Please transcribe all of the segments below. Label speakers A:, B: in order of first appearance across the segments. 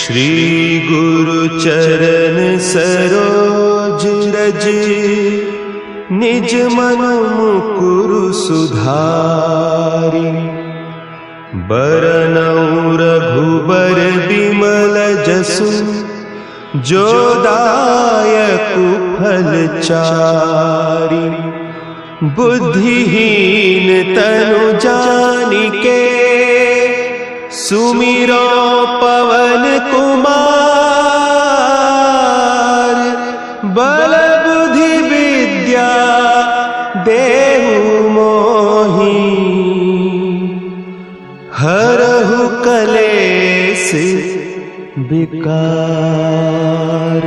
A: श्री गुरु चरण सरोज रज, निज मन मुकुरु सुधारि। बरनउँ रघुबर बिमल जसु, जो दायकु फल चारि। बुद्धिहीन तनु जानिके, सुमिरो पवन कुमार। बल बुद्धि विद्या देहु मोहि, हरहु कलेस विकार।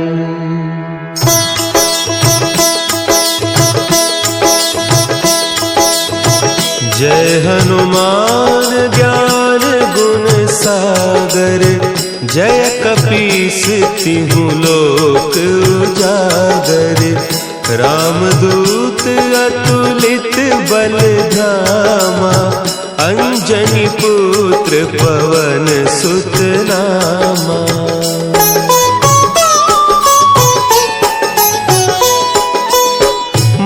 A: जय हनुमान ज्ञान गुण सागर, जय कपीस तिहु लोक उजागर। रामदूत अतुलित बल धामा, अंजनी पुत्र पवन सुत नामा।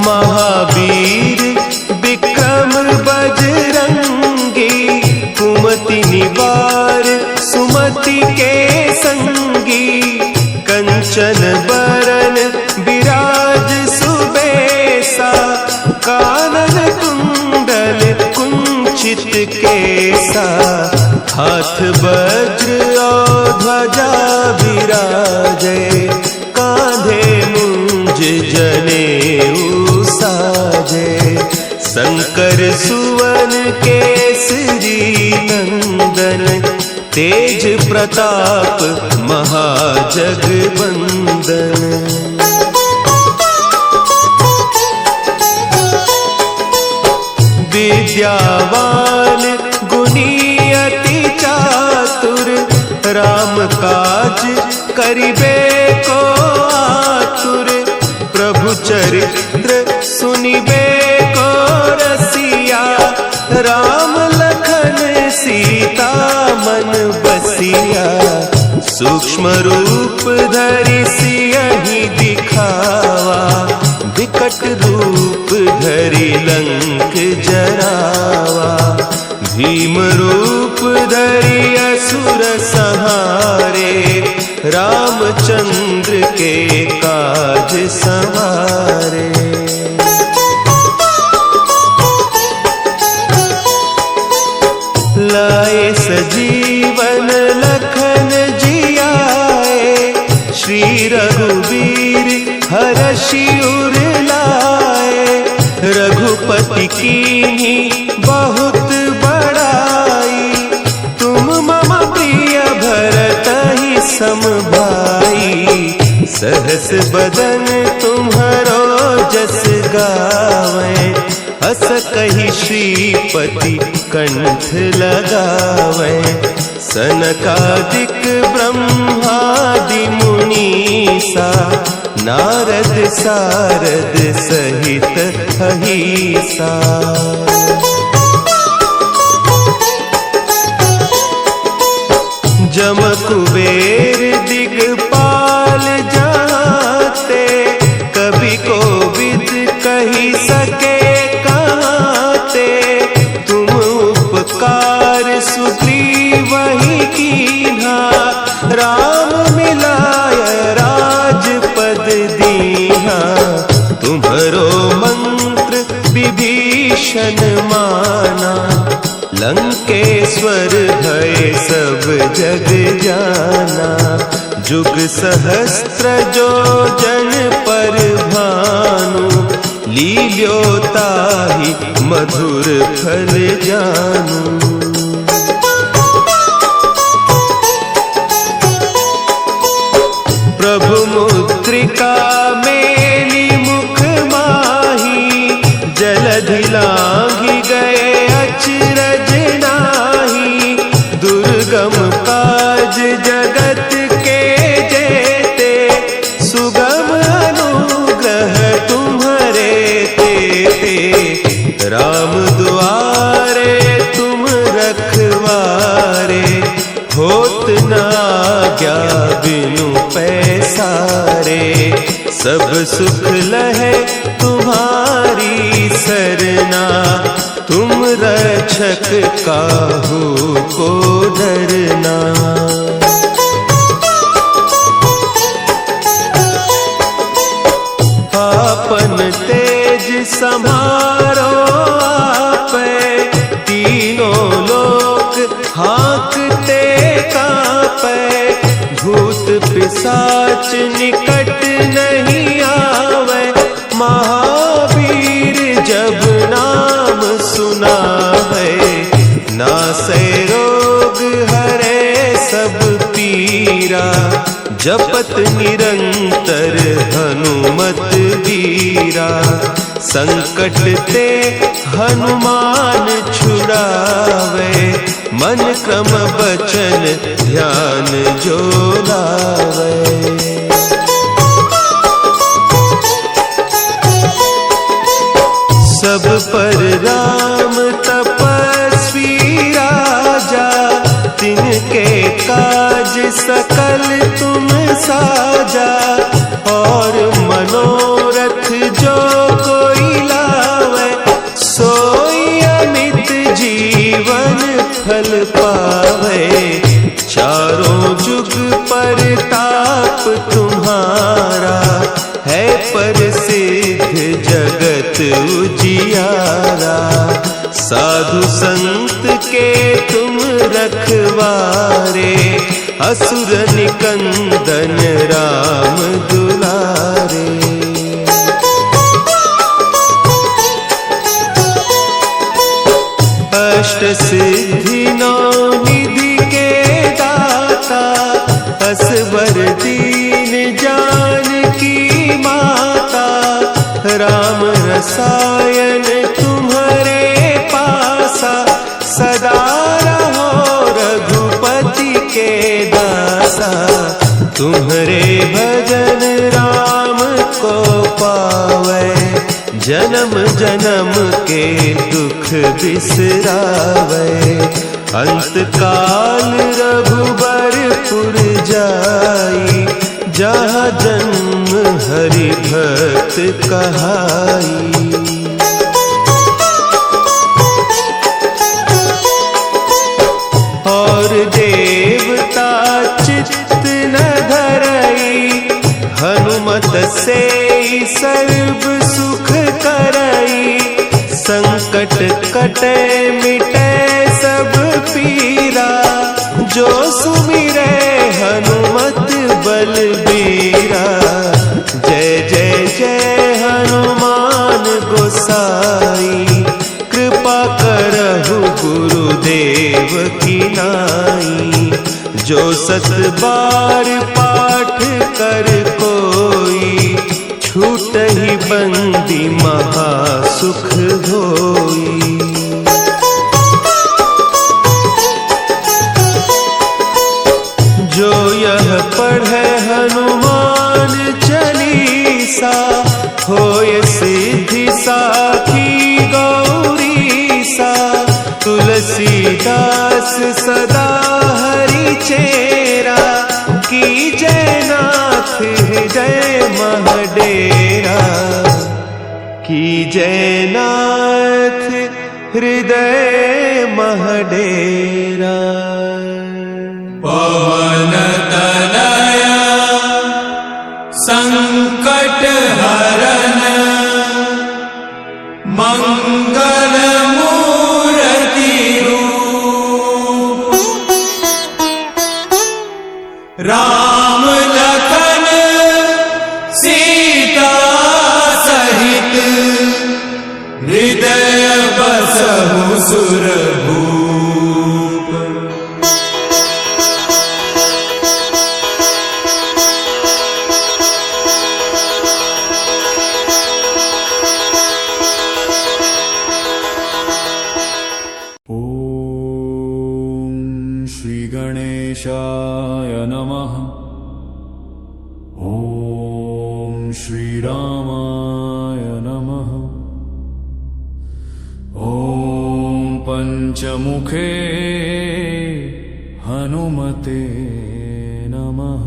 A: महावीर विक्रम बजरंगी, कुमति निवार सुमति के संगी। कंचन बरन विराज सुबेसा, कानन कुंडल कुंचित केसा। हाथ वज्र और ध्वजा विराजे, कांधे मुंज जनेऊ साजे। शंकर सुवन केसरी नंदन, तेज प्रताप महाजगवंदन। विद्यावान गुणी अति चातुर, राम काज करिबे को आतुर। प्रभु चरित्र सुनिबे को रसिया, राम लखन सीता मन बसिया। सूक्ष्म रूप धरि सियहि दिखावा, विकट रूप धरि लंक जरावा। भीम रूप धरि असुर संहारे, रामचंद्र के काज सवारे। लाए सजीवन लखन जियाए, श्री रघुवीर हरषि उर लाए। रघुपति कीन्ही बहुत बड़ाई, तुम मम प्रिय भरतहि सम भाई। सहस बदन तुम्हरो जस गावें, अस कहि श्रीपति कंठ लगावें। सनकादिक ब्रह्मादि मुनीसा, नारद सारद सहित अहीसा। जम कुबेर दिगपाल जाते, कवि कोविद कहि सके कहते। तुम उपकार सुग्रीवहि कीन्हा, राम मिलाय राजपद दीन्हा। तुम्हरो मंत्र विभीषण माना, लंकेश्वर भय सब जग जाना। जुग सहस्त्र जो जन पर भानु, लील्योताहि मधुर फल जानू। प्रभु मुद्रिका मेली मुख माही, जलधि लांघि गए अचरज नाही। दुर्गम काज जगत के जेते, सुगम अनुग्रह तुम्हरे तेते। राम दुआरे तुम रखवारे, होत न आज्ञा बिनु पैसारे। सब सुख लहे तुम्हारी सरना, तुम रक्षक काहू को डरना। आपन तेज संभारो आपे, तीनों लोक हाँकते कांपे। भूत पिशाच निकट नहीं आवे, महावीर जब नाम सुनावे। नासै रोग हरे सब पीरा, जपत निरंतर हनुमत वीरा। संकट ते हनुमान छुड़ावे, मन क्रम बचन ध्यान जो लावे। सब पर राम तपस्वी राजा, तिनके काज सकल तुम साजा। और मनोरथ जो कोई लावे, सोई अमित जीवन फल पावे। चारों जुग परताप तुम्हारा, है प्रसिद्ध जगत उजियारा। साधु संत के तुम रखवारे, असुर निकंदन राम दुलारे। अष्ट सिद्धि नौ निधि के दाता, असवर दीन जानकी माता। राम रसायन तुम्हारे पासा, सदा रहो रघुपति के दासा। तुम्हारे भजन राम को पावे, जन्म जन्म के दुख बिसरावे। अंत काल रघुबरपुर जाई, जहाँ जन्म हरि भक्त कहाई। और देवता चित्त न धरई, हनुमत से सर्व सुख करई। संकट कटे मिटे सब पीरा, जो सुमिरे हनुमत बलबीरा। जय जय जय हनुमान गोसाई, कृपा करहु गुरुदेव की नाई। जो सत बार पाठ कर कोई, छूट ही बंदी महासुख होई। जो यह पढ़े हनुमान चालीसा, होय सिद्धि साखी गौरीसा। तुलसीदास सदा हरि चेरा, की जयनाथ हृदय महडेरा। की जयनाथ हृदय महडेरा।
B: पवन तनया संकट हरन, मंगल मूर्ति रूप। राम लखन सीता सहित, हृदय बसहु सुरभूप।
C: गणेशाय नमः। ॐ श्रीरामाय नमः। ॐ पञ्चमुखे हनुमते नमः।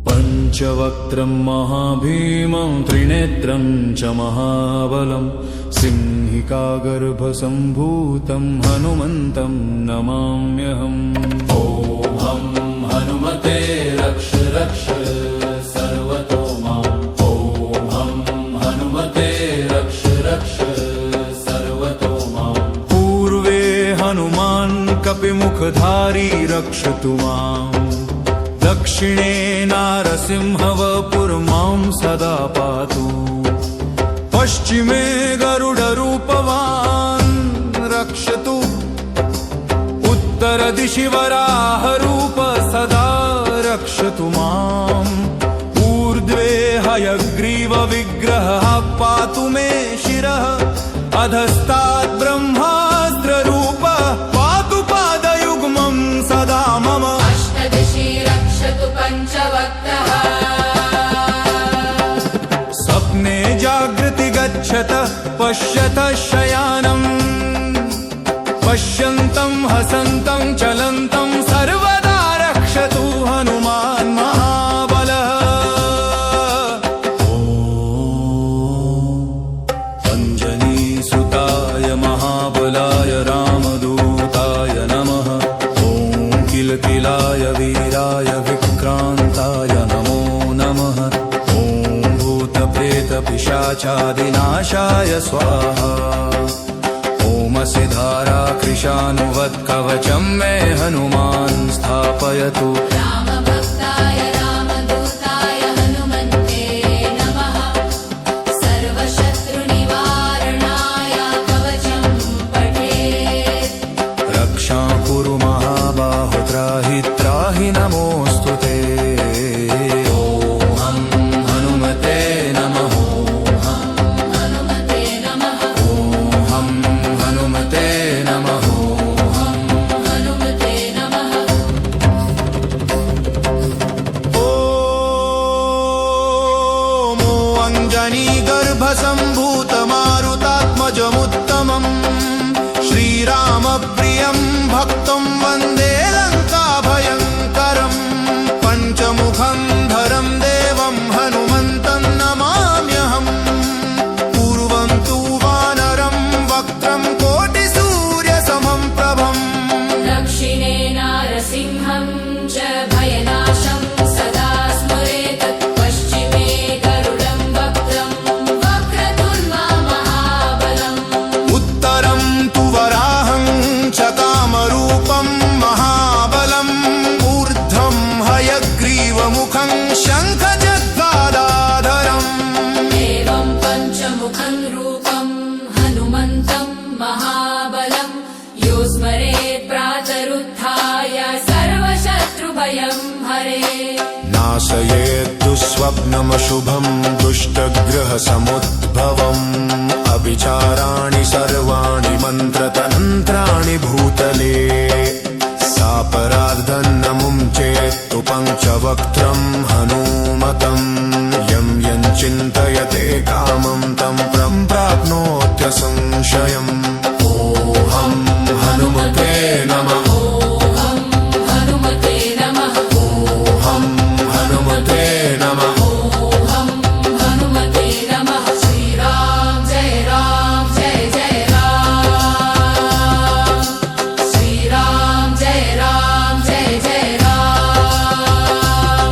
C: पञ्चवक्त्रं महाभीमं त्रिनेत्रं च महाबलं सिंहिकागर्भसम्भूतं हनुमन्तं नमाम्यहम्। ॐ हनुमते रक्ष रक्ष सर्वतो माम्। ॐ हनुमते रक्ष रक्ष सर्वतो माम्। पूर्वे हनुमान् कपिमुखधारी रक्षतु माम्। दक्षिणे नारसिंहवपुर्मां सदा पातु। पश्चिमे गरुडरूपवान् रक्षतु। उत्तरदिशि वराहरूप सदा रक्षतु माम्। ऊर्ध्वे हयग्रीवविग्रहः पातु मे शिरः। अधस्तात् ब्रह्मास्त्ररूपः पातु पादयुग्मं सदा मम।
D: अष्टदिशि रक्षतु पञ्चवक्त्रः।
C: स्वप्ने जागृति गच्छतः पश्यतः शयानम्। पश्यन्तं हसन्तं चलन्तं सर्वदा रक्षतु हनुमान् महाबलः। ॐ अञ्जनीसुताय महाबलाय रामदूताय नमः। ॐ किलकिलाय वीराय विक्रान्ताय नमो नमः। ॐ भूतप्रेतपिशाचादिनाशाय स्वाहा। ओमसि धारा कृशानुवत्कवचं मे हनुमान् स्थापयतु।
D: रामभक्ताय रामदूताय हनुमन्ते नमः। सर्वशत्रुनिवारणाय कवचं पठेत्।
C: रक्षां कुरु महाबाहो त्राहि त्राहि नमोऽस्तु ते। ॐ हनुमते नमः।
D: हनुमते नमः।
C: ॐ हनुमते नमः।
D: हनुमते नमः।
C: ॐ अञ्जनीगर्भसम्भूतमारुतात्मजमुत्तमम् श्रीरामप्रियं भक्तं वन्दे लङ्काभयङ्करम्। पञ्चमुखं धरं देवं हनुमन्तं नमाम्यहम्। पूर्वं तु वानरं वक्त्रं कोटिसूर्यसमं प्रभम्।
D: दक्षिणे नारसिंहं च भयनाशं सदा स्मरेत्। पश्चिमे गरुडं वक्त्रं वक्रतुण्डं महाबलम्।
C: उत्तरं तु वराहं च कामरूपं महाबलम्। ऊर्ध्वं हयग्रीवमुखं शङ्खचक्रादाधरम्।
D: एवं पञ्चमुखं रूपं हनुमन्तं महाबलं। यो स्मरेत् प्रातरुत्थाय सर्वशत्रुभयं हरेत्।
C: नाशयेत् दुःस्वप्नमशुभं दुष्टग्रहसमुद्भवम्। अभिचाराणि सर्वाणि मन्त्रतन्त्राणि भूतले। सापरार्धन्नमुं चेत्तु पञ्चवक्त्रं हनूमतं। यं यं चिन्तयते कामं तं प्राप्नोत्य संशयम्। ॐ हनुमते नमः।
D: हनुमते नमः।
C: हनुमते नमः।
D: हनुमते नमः। श्रीराम जय राम जय जय राम। श्रीराम जय जय राम।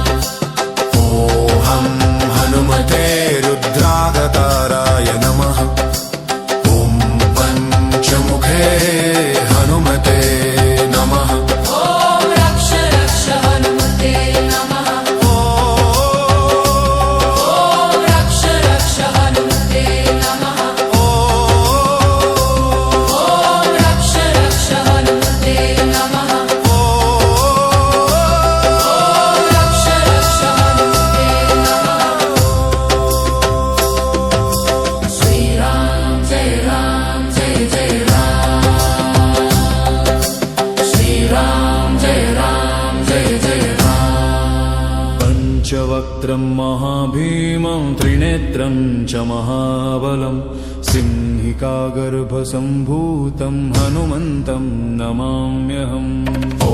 E: पञ्चवक्त्रं महाभीमं त्रिनेत्रं च महाबलं सिंहिकागर्भसम्भूतं हनुमन्तं नमाम्यहम् ॐ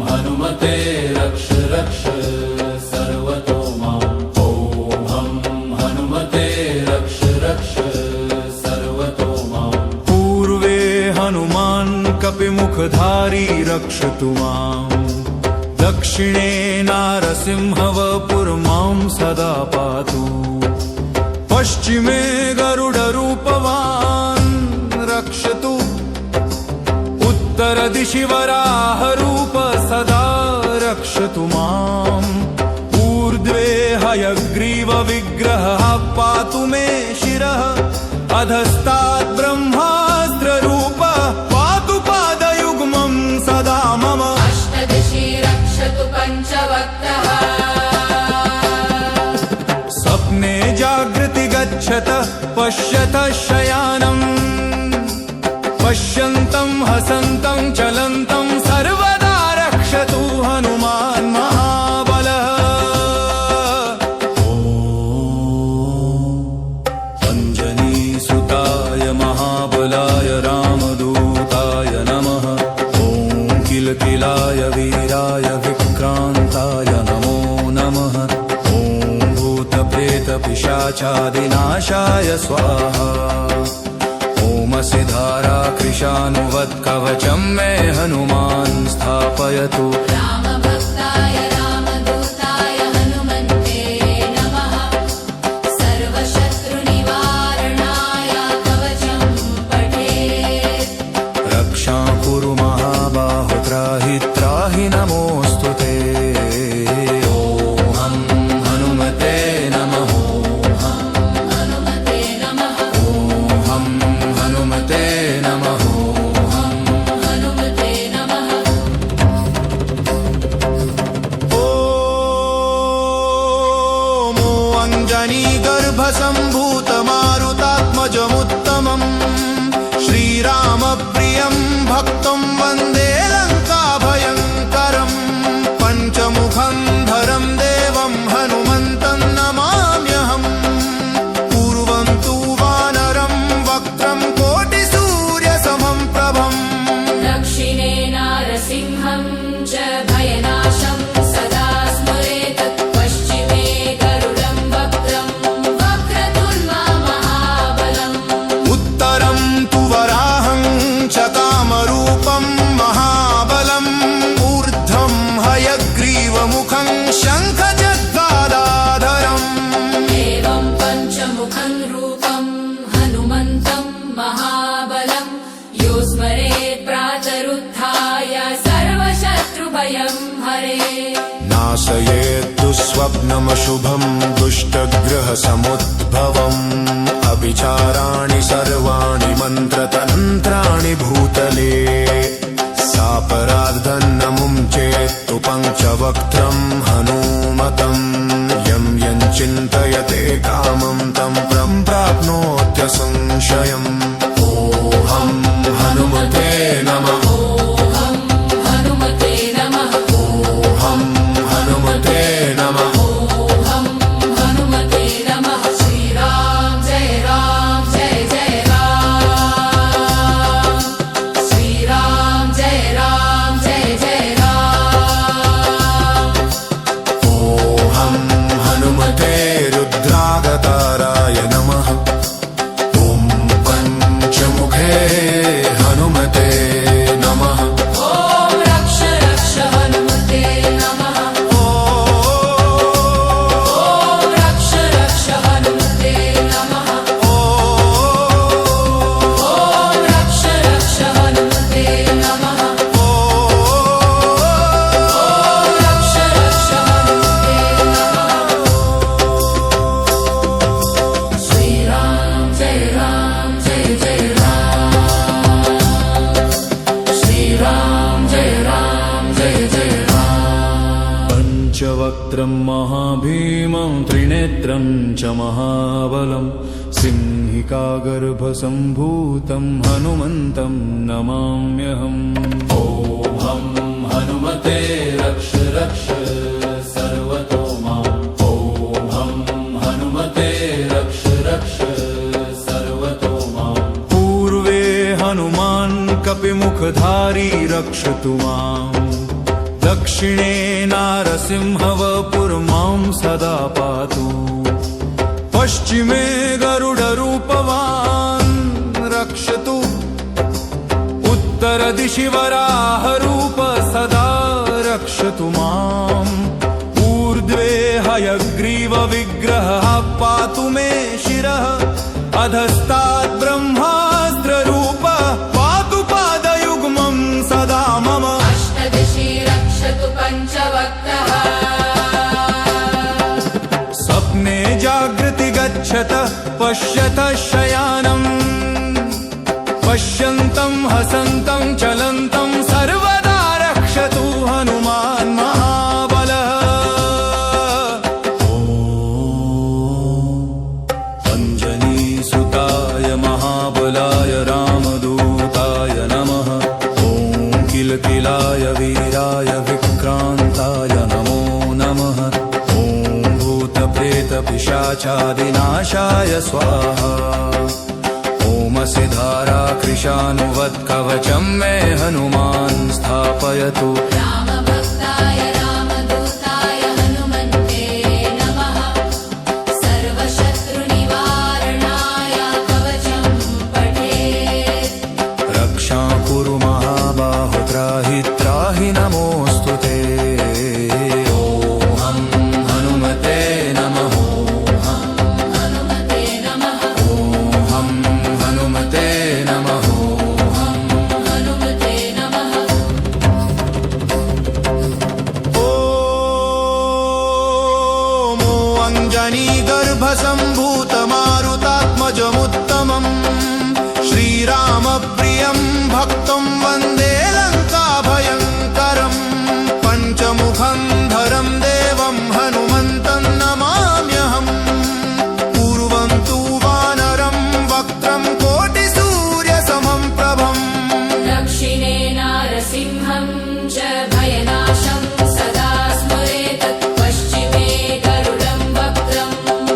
E: हनुमते रक्ष रक्ष सर्वतो माम् ॐ हनुमते रक्ष रक्ष सर्वतो माम् पूर्वे हनुमान् कपिमुखधारी रक्षतु माम् दक्षिणे नारसिंहवपुर्मां सदा पातु पश्चिमे गरुडरूपवान् रक्षतु उत्तरदिशि वराहरूप सदा रक्षतु माम् ऊर्ध्वे हयग्रीवविग्रहः पातु मे शिरः अधस्तात् ब्रह्मास्त्ररूपः पातु पादयुग्मं सदा मम
D: अष्टदिशि रक्षतु पञ्चवक्त्रः
E: स्वप्ने जागृति गच्छतः पश्यतः शयानम् पश्यन्तं हसन्तं चलन्तं सर्वदा रक्षतु हनुमान् महाबलः ॐ अञ्जनीसुताय महाबलाय रामदूताय नमः ॐ किलकिलाय वीराय विक्रान्ताय नमो नमः ॐ भूतप्रेतपिशाचादिनाशाय स्वाहा ओमसि धाराकृशानुवत्कवचं मे हनुमान् स्थापयतु
D: रामभक्ताय रामदूताय हनुमन्ते नमः सर्वशत्रुनिवारणाय कवचं पठेत्
E: रक्षां कुरु महाबाहो त्राहि त्राहि नमोऽस्तु ते ॐ हनुमते नमः
D: हनुमते नमः
E: हनुमते नमः
D: हनुमते नमः
E: ॐ अञ्जनीगर्भसम्भूतमारुतात्मजमुत्तमम् श्रीरामप्रियं भक्तं वन्दे लङ्काभयङ्करम् पञ्चमुखं धरं देवं हनुमन्तं नमाम्यहम् पूर्वं तु वानरं वक्त्रं कोटिसूर्यसमं प्रभम्
D: दक्षिणे नारसिंहं च भयनाशं सदा स्मरेत् पश्चिमे गरुडं वक्त्रं वक्रतुण्डमहाबलम्
E: उत्तरं तु वराहं च कामरूपं महाबलम् ऊर्ध्वं हयग्रीवमुखं शङ्खचक्रादाधरम्
D: एवं पञ्चमुखं रूपं हनुमन्तं महाबलं यो स्मरेत् प्रातरुत्थाय सर्वशत्रुभयं हरेत्
C: नाशयेत्तु स्वप्नमशुभं दुष्टग्रहसमुद्भवम् अभिचाराणि सर्वाणि मन्त्रतन्त्राणि भूतले सापरार्धन्नमुं चेत्तु पञ्चवक्त्रं हनूमतं यं चिन्तयते कामं तं प्राप्नोत्यसंशयम् ॐ हनुमते नमः
D: हनुमते नमः
C: हनुमते नमः
D: हनुमते नमः श्रीराम जय जय राम श्रीराम जय जय राम
C: ॐ हनुमते रुद्रागताराय नमः ॐ पञ्चमुखे हनुमते नमः
D: ॐ रक्ष रक्ष हनुमते नमः ॐ रक्ष रक्ष हनुमते नमः ॐ रक्ष रक्ष हनुमते नमः ॐ रक्ष रक्ष हनुमते नमः श्रीराम जय राम श्रीराम जय जय राम
E: पञ्चवक्त्रं महाभीमं त्रिनेत्रं च महाबलं सिंहिकागर्भसम्भूतं हनुमन्तं नमाम्यहम् ॐ हनुमते रक्ष रक्ष सर्वतो माम् कपिमुखधारी रक्षतु माम् दक्षिणे नारसिंहवपुर्मां सदा पातु पश्चिमे गरुडरूपवान् रक्षतु उत्तरदिशि वराहरूप सदा रक्षतु माम् ऊर्ध्वे हयग्रीवविग्रहः पातु मे शिरः अधस्तात् ब्रह्मास्त्ररूपः पातु पादयुग्मं सदा मम
D: अष्टदिशि रक्षतु पञ्चवक्त्रः
E: स्वप्ने जागृति गच्छतः पश्यतः शयानम् पश्यन्तं हसन्तं चलन्तं सर्वदा रक्षतु हनुमान् महाबलः अञ्जनीसुताय महाबलाय रामदूताय नमः ॐ किलकिलाय वीराय विक्रान्ताय नमो नमः ॐ भूतप्रेतपिशाचादिनाशाय स्वाहा ओमसि धाराकृशानुवत्कवचं मे हनुमान् स्थापयतु
D: रामभक्ताय रामदूताय हनुमन्ते नमः सर्वशत्रुनिवारणाय कवचं पठेत्
E: रक्षां कुरु महाबाहो त्राहि त्राहि नमोऽस्तु ते ॐ हनुमते नमः
D: हनुमते नमः
E: ॐ हनुमते नमः
D: हनुमते नमः
E: ॐ अञ्जनीगर्भसम्भूतमारुतात्मजमुत्तमम् श्रीरामप्रियं भक्तं वन्दे लङ्काभयङ्करम् पञ्चमुखं धरं देवं हनुमन्तं नमाम्यहम् पूर्वं तु वानरं वक्त्रं कोटिसूर्यसमं प्रभम्
D: दक्षिणे नारसिंहं च भयनाशं सदा स्मरेत् पश्चिमे गरुडं वक्त्रं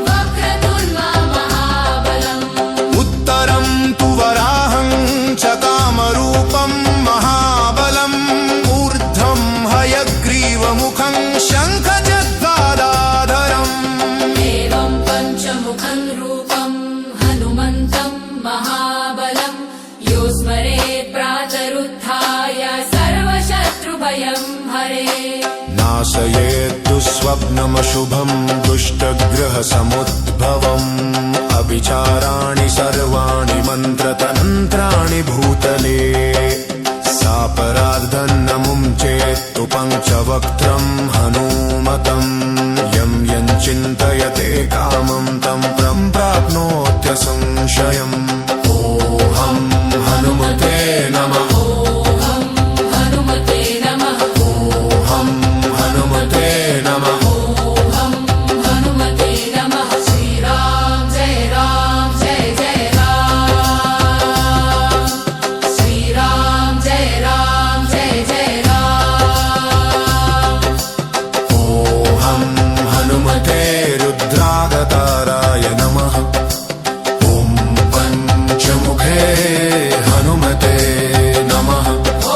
D: वक्रतुण्डं महाबलम्
E: उत्तरं तु वराहं च कामरूपं महाबलम् ऊर्ध्वं हयग्रीवमुखं शङ्खचक्रादाधरम्
D: एवं पञ्चमुखं रूपं हनुमन्तं महाबलं यो स्मरेत् प्रातरुत्थाय सर्वशत्रुभयं हरेत्
C: नाशयेद् स्वप्नमशुभं दुष्टग्रहसमुद्भवम् अभिचाराणि सर्वाणि मन्त्रतन्त्राणि भूतले सापरार्धन्नमुं चेत्तु पञ्चवक्त्रं हनूमतं यं चिन्तयते कामं तं प्राप्नोत्य संशयम् ॐ हनुमते नमः
D: हनुमते नमः
C: ॐ हनुमते नमः
D: हनुमते नमः श्रीराम जय जय राम श्रीराम जय जय राम
C: ॐ हनुमते रुद्रागताराय नमः ॐ पञ्चमुखे हनुमते नमः
D: ॐ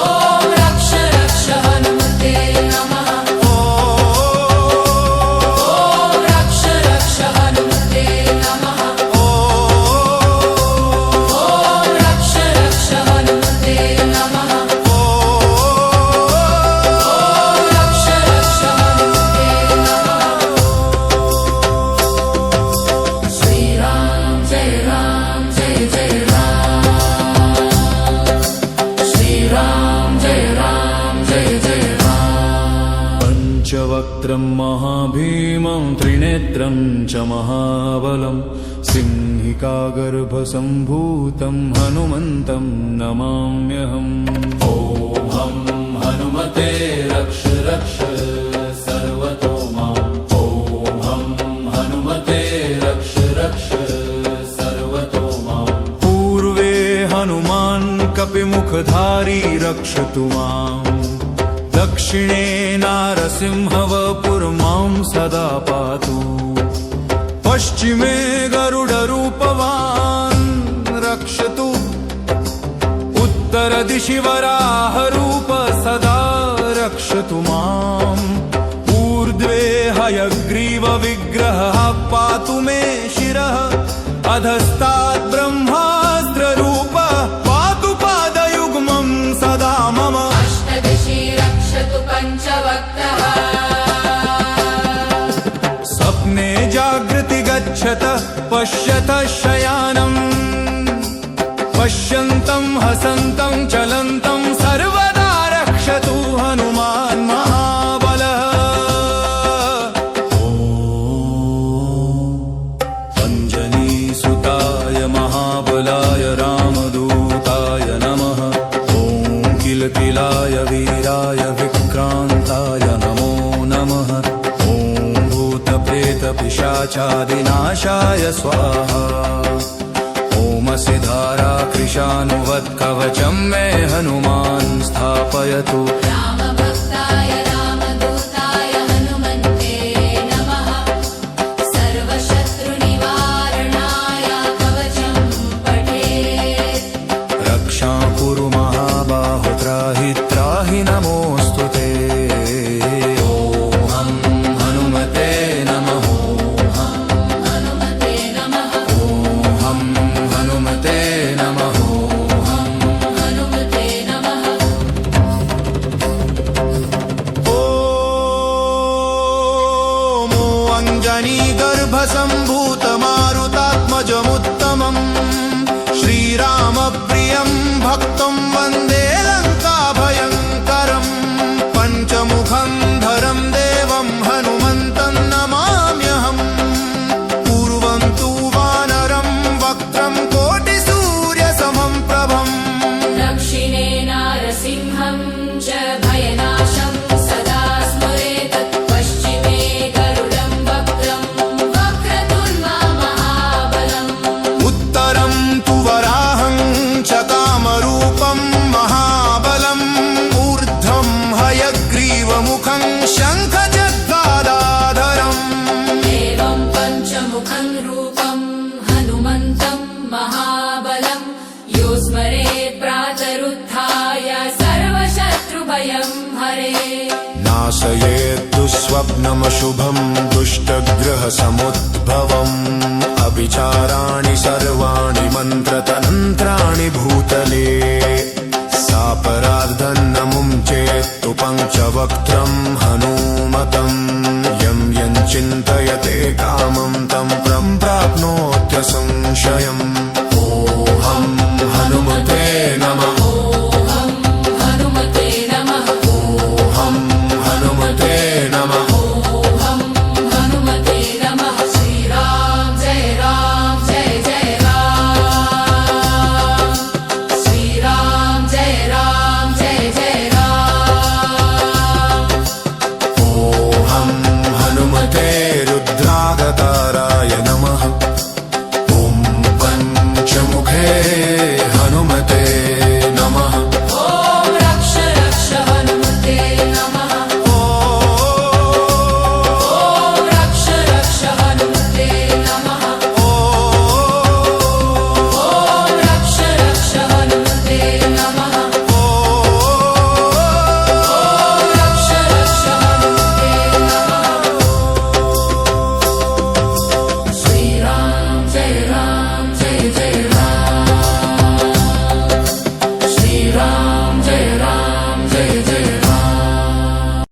D: रक्ष रक्ष हनुमते नमः ॐ रक्ष रक्ष हनुमते नमः ॐ रक्ष रक्ष हनुमते नमः ॐ रक्ष रक्ष हनुमते नमः श्रीराम जय राम श्रीराम जय जय राम
E: पञ्चवक्त्रं महाभीमं त्रिनेत्रं च महाबलं सिंहिकागर्भसम्भूतं हनुमन्तं नमाम्यहम् ॐ हनुमते रक्ष रक्ष सर्वतो माम् ॐ हनुमते रक्ष रक्ष सर्वतो माम् पूर्वे हनुमान् कपिमुखधारी रक्षतु माम् दक्षिणे नारसिंहवपुर्मां सदा पातु पश्चिमे गरुडरूपवान् रक्षतु उत्तर दिशि वराहरूप सदा रक्षतु माम् ऊर्ध्वे हयग्रीवविग्रहः पातु मे शिरः अधस्तात् ब्रह्मास्त्ररूपः पातु पादयुग्मं सदा मम
D: अष्टदिशि रक्षतु पञ्चवक्त्रः
E: स्वप्ने जागृति गच्छतः पश्यतः शयानम् पश्यन्तं हसन्तं चलन्तं सर्वदा रक्षतु हनुमान् महाबलः अञ्जनीसुताय महाबलाय रामदूताय नमः ॐ किलकिलाय वीराय विक्रान्ताय नमो नमः ॐ भूतप्रेतपिशाचादिनाशाय स्वाहा ओमसि धारा कृशानुवत्कवचं मे हनुमान् स्थापयतु
D: रामभक्ताय रामदूताय हनुमन्ते नमः सर्वशत्रुनिवारणाय कवचं पठेत्
E: रक्षां कुरु महाबाहो त्राहि त्राहि नमोऽस्तु ते ॐ हनुमते नमः
D: हनुमते नमः
E: ॐ हनुमते नमः
D: हनुमते नमः
E: ॐ अञ्जनीगर्भसम्भूतमारुतात्मजमुत्तमम् श्रीरामप्रियं भक्तं वन्दे लङ्काभयङ्करम् पञ्चमुखं धरं देवं हनुमन्तं नमाम्यहम् पूर्वं तु वानरं वक्त्रं कोटिसूर्यसमं प्रभम्
D: दक्षिणे नारसिंहं च भयनाशं सदा स्मरेत् पश्चिमे गरुडं वक्त्रं वक्रतुण्डं महाबलम्
E: उत्तरं तु वराहं च कामरूपं महाबलम् ऊर्ध्वं हयग्रीवमुखं शङ्खचक्रादाधरम्
D: एवं पञ्चमुखं रूपं हनुमन्तं महाबलं यो स्मरेत् प्रातरुत्थाय सर्वशत्रुभयं हरेत्
C: नाशयेत् दुःस्वप्नमशुभं दुष्टग्रहसमुद्भवम् अभिचाराणि सर्वाणि मन्त्रतन्त्राणि भूतले सापरार्धन्नमुं चेत्तु पञ्चवक्त्रं हनूमतं यं यं चिन्तयते कामं तं प्राप्नोत्य संशयम्